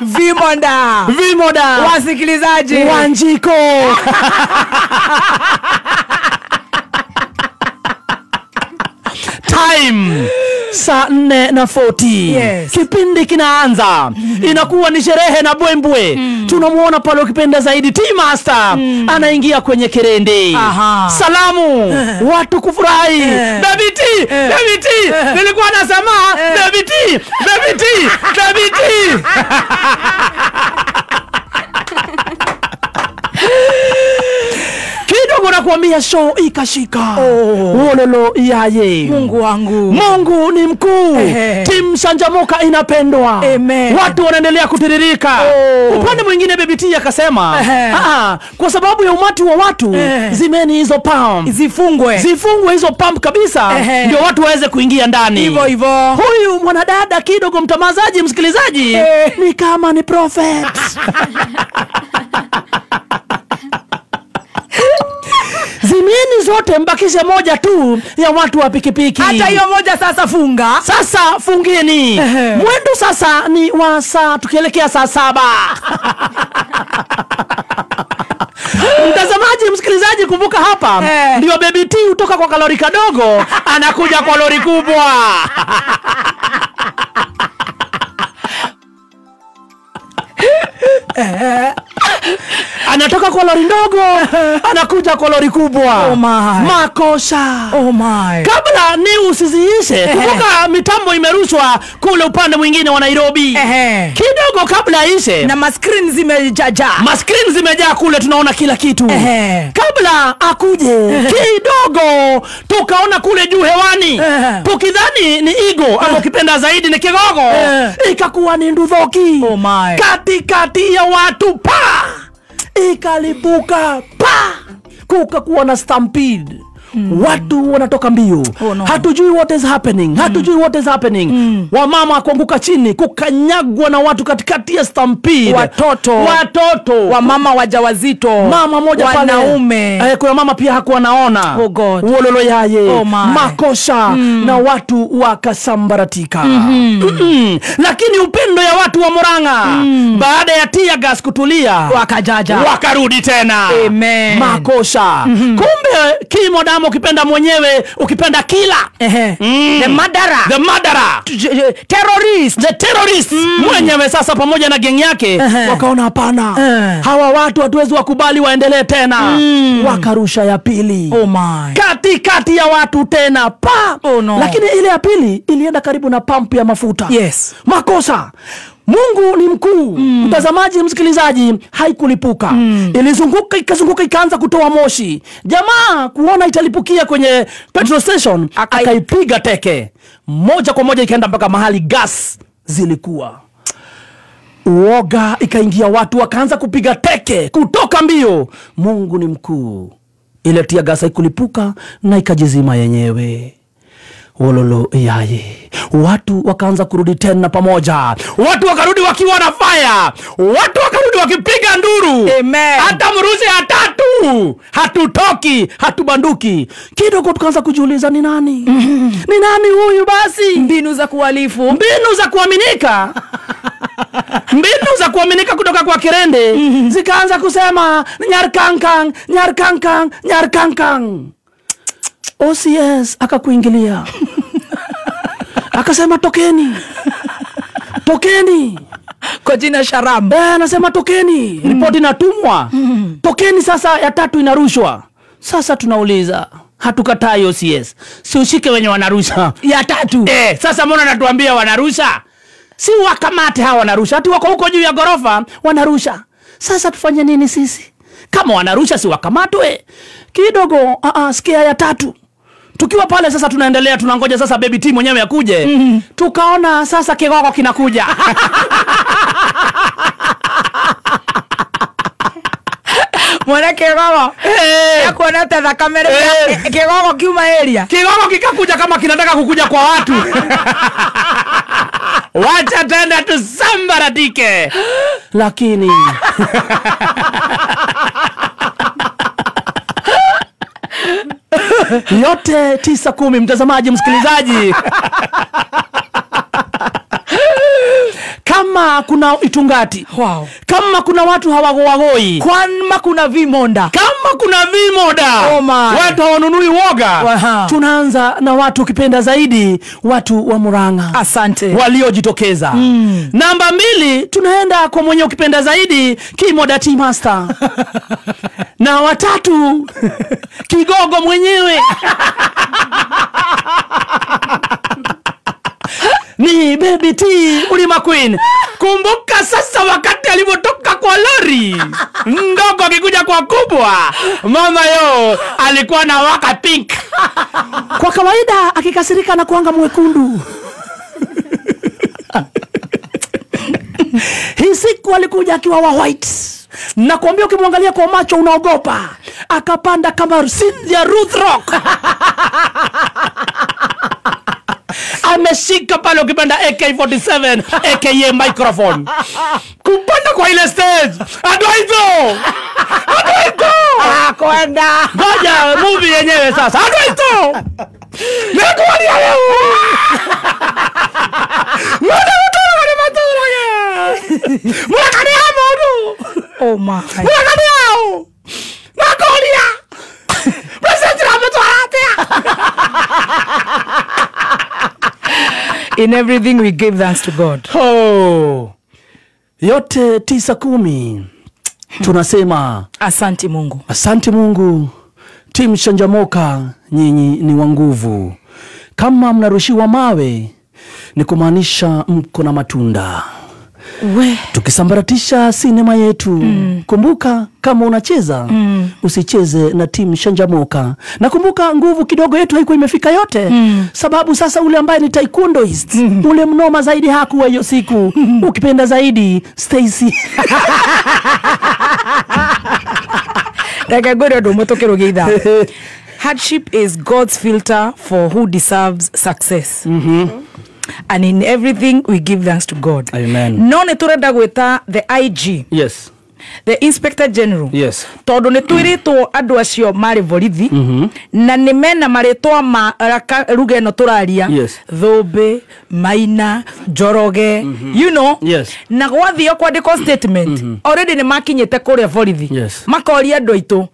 Vimoda. Wasikilizaji. Wanjiko. Time saa 4:40. Yes. Kipindi kinaanza. Inakuwa ni sherehe na bwembwe. Tunamuona pale ukipenda zaidi T-Master anaingia kwenye kerende. Salamu, watu kufurahi. Baby T, Baby T. Nilikuwa nasema Baby T, Baby T, Baby T. Kidogo nakuambia show ikashika. Wololo yaye. Mungu wangu. Mungu ni mkuu. Team Shanjamoka inapendwa. Amen. Watu wanaendelea kutiririka. Upande mwingine Baby T akasema, kwa sababu ya umati wa watu, zimeni hizo pump. Zifungwe hizo pump kabisa, ndio watu waweze kuingia ndani. Hivyo. Huyu mwanadada Kidogo, mtamazaji, msikilizaji, ni kama ni prophet. Zimini zote, mbakishe moja tu ya watu wa pikipiki. Hata hiyo moja sasa funga. Sasa fungeni. Mwendo sasa ni wa saa, tukielekea saa 7. Mtazamaji, msikilizaji, kumbuka hapa ndio Baby T kutoka kwa kalori kadogo anakuja kwa lori kubwa. Anatoka kwa lori ndogo anakuja kwa lori kubwa. Oh my. Makosha. Oh my. Kabla ni usiziishe, kumbuka mitambo imerushwa kule upande mwingine wa Nairobi. Kidogo kabla ishe, na maskrini zimejaa. Maskrini zimejaa kule, tunaona kila kitu. Kabla akuje kidogo tukaona kule juu hewani. Tukidhani ni Igo ama ukipenda zaidi ni Kigogo. Ikakuwa ni Ndudhoki. Oh my. Katikati ya watu ikalipuka kukakuwa na stampede. Watu wanatoka mbio. Hatujui what is happening. Wamama kuanguka chini, kukanyagwa na watu katikati ya stampede. Watoto. Wamama wajawazito. Mama moja pale. Wanaume. Kuna mama pia hakuwa naona. Oh God. Wololo yaye. Makosha. Na watu wakasambaratika. Lakini upendo ya watu wa Murang'a, baada ya tear gas kutulia, wakajaja. Wakarudi tena. Amen. Makosha. Kumbe Kimodamo ukipenda mwenyewe, ukipenda kila. The murderer. The terrorist. Mwenyewe sasa pamoja na geng yake wakaona hapana. Hawa watu hatuwezi wakubali waendelee tena. Wakarusha ya pili. Oh my. Katikati ya watu tena. Lakini ile ya pili ilienda karibu na pump ya mafuta. Yes. Makosa. Mungu ni mkuu. Mtazamaji, msikilizaji, haikulipuka. Ilizunguka ikaanza kutoa moshi. Jamaa kuona italipukia kwenye petrol station, akaipiga teke. Moja kwa moja ikaenda mpaka mahali gas zilikuwa. Uoga ikaingia, watu wakaanza kupiga teke kutoka mbio. Mungu ni mkuu. Ile tia gas haikulipuka na ikajizima yenyewe. Wololo yaye. Watu wakaanza kurudi tena pamoja. Watu wakarudi wakiwa na fire. Watu wakarudi wakipiga nduru. Amen. Hata mruzi ya 3. Hatutoki, hatubanduki. Kidogo tukaanza kujiuliza ni nani? Ni nani huyu basi? Mbinu za kuhalifu. Mbinu za kuaminika. Mbinu za kuaminika kutoka kwa Kirende zikaanza kusema nyarkankang. OCS akakuingilia. Akasema tokeni. Kwa jina Sharam. Anasema tokeni. Ripoti inatumwa. Tokeni sasa, ya 3 inarushwa. Sasa tunauliza, hatukatai OCS. Si ushike wenye wanarusha. Ya 3. Sasa mbona natuambia wanarusha? Si wakamate hawa wanarusha. Hati wako huko juu ya gorofa wanarusha. Sasa tufanye nini sisi? Kama wanarusha si wakamatwe. Kidogo sikia ya 3. Tukiwa pale sasa tunaendelea, tunangoja sasa Baby T mwenyewe akuje. Tukaona sasa Kigogo kinakuja. Mwana Kigogo. Ya kuona hata za kamera. Kigogo kiuma area. Kigogo kikakuja kama kinataka kukuja kwa watu. Wacha tenda tusambaratike. Lakini yote 9-10, mtazamaji, msikilizaji. Kama kama kuna itungati, Wow. kama kuna watu hawagowagoi, Kama kuna vimonda, kama kuna vimoda, Oh my. watu hawanunui woga. Waha. Tunaanza na watu ukipenda zaidi, watu wa Murang'a. Asante. Waliojitokeza. Namba 2 tunaenda kwa mwenye ukipenda zaidi, Kimoda Tea Master. Na watatu Kigogo mwenyewe. Ni Baby T Ulima Queen. Kumbuka sasa wakati alipotoka kwa lori ndogo akikuja kwa kubwa, mama yo alikuwa na waka pink. Kwa kawaida akikasirika na kuanga mwekundu. Hii siku alikuja akiwa wa white. Na kuambia ukimwangalia kwa macho unaogopa. Akapanda kama Cynthia Ruth Rock. Ameshika pale ukipanda AK47 aka microphone. Kupanda kwa ile stage. Adwaito. Kwenda. Ngoja movie yenyewe sasa. Adwaito. Nikuania leo. Murakani hamodu. Oh my. Murakani hao. Nakolia. President Rameto. In everything we give thanks to God. Oh. Yote 9-10. Tunasema Asante Mungu. asante Mungu. Timu Shanjamoka, nyinyi ni wa nguvu. Kama mnarushiwa mawe ni kumaanisha mko na matunda. We. Tukisambaratisha sinema yetu. Kumbuka kama unacheza usicheze na timu Shanjamoka. Na kumbuka nguvu kidogo yetu haikuwa imefika yote. Sababu sasa ule ambaye ni taekwondoist, ule mnoma zaidi hakuwa hiyo siku. Ukipenda zaidi Stacy. Hardship is God's filter for who deserves success. And in everything we give thanks to God. Amen. No neturenda gwita the IG. Yes. The Inspector General. Yes. Tondu nitwiritwo andu acio mari borithi na nimena maritwa ma ruga eno turaria. Yes. Thumbi, Maina, Njoroge, you know. Yes. Na gwathio kwandikwo statement already ni makinyete kuria borithi. Yes. Makoria andu aitu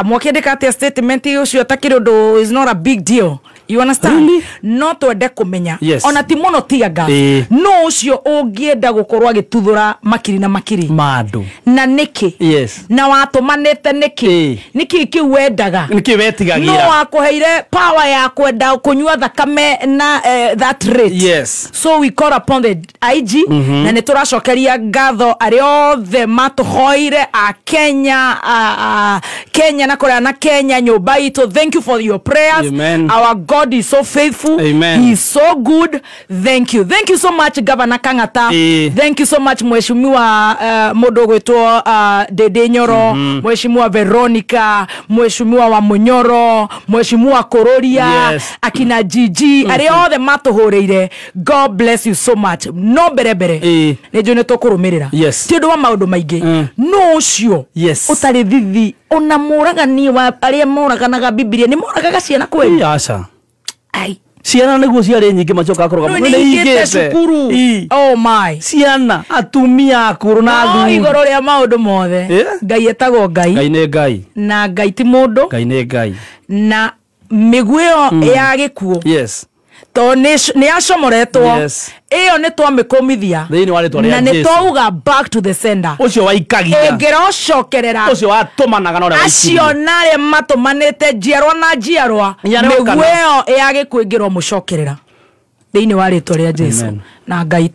mwakiandika atia statement ucio takiri undu is not a big deal. You understand? Really? No twende kumenya. Yes. Ona ti muno tiaga. No ucio ungienda gukorwo agituthura makiri na makiri. Madu. Na niki. Yes. Na watu manete niki. Niki kiwendaga. Niki wetigagira. No wakuheire power ya kwenda kunyua thakame na that rate. Yes. So we call upon the IG na nituracokeria ngatho ariothe matuhoire a Kenya Kenya na korea na Kenya nyumba itu. Thank you for your prayers. Amen. Our God is so faithful. Amen. He is so good. Thank you. Thank you so much Governor Kang'ata. Thank you so much Mheshimiwa Modo gwetwo Dede Nyoro, Mheshimiwa Veronica, Mheshimiwa wa Munyoro, Mheshimiwa Kororia, Yes. akina Gigi, ariothe matuhoreire. God bless you so much. No berebere. Nejo netokurumirira. Yes. Ti undu wa maundu maingi. No ucio. Yes. Utari thithi ona muragani wa aria moraganaga Biblia ni moragaga ciana kweli. Yasha. Ai. Ciana niguo ciarĩ nyingĩ macoka akoroga No ingĩte cukuru. Oh my. Ciana atumia akũrũ na athuri. Igoro ria maundu mothe. Ngai etagwo Ngai. Ngai nĩ Ngai. Na Ngai ti mundu. Ngai nĩ Ngai. Na miguo ya gikuo. Yes. To ni acomoretwo. Yes. Iyo ni twamikomithia. Thĩinĩ wa rĩtwa rĩa Na Jesũ. ni twauga back to the sender. Ũcio waikagia. Engerocokerera. Ũcio watumanaga na ũrĩa waikirie. Acio nare matumanite njiarwa na njiarwa. Miguo iyo ya gikuo ingirwo mucokerera. Thĩinĩ wa rĩtwa rĩa Jesũ. Na Ngai